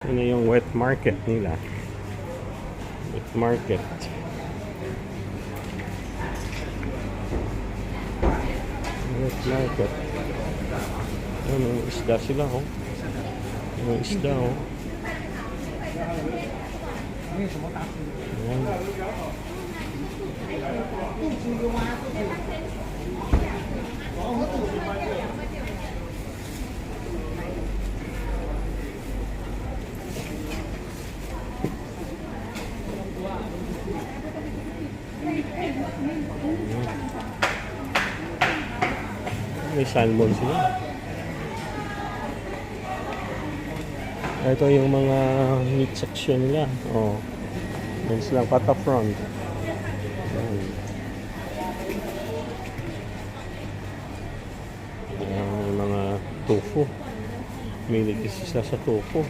Ano yung wet market nila? Wet market. Wet market. Ano, isda sila, oh. May isda, oh. Ayan. May salmon sila. Ito yung mga meat section nila. Oh. Yan silang pata front. Ayan. Ayan, may mga tofu. May ligis isa sa tofu.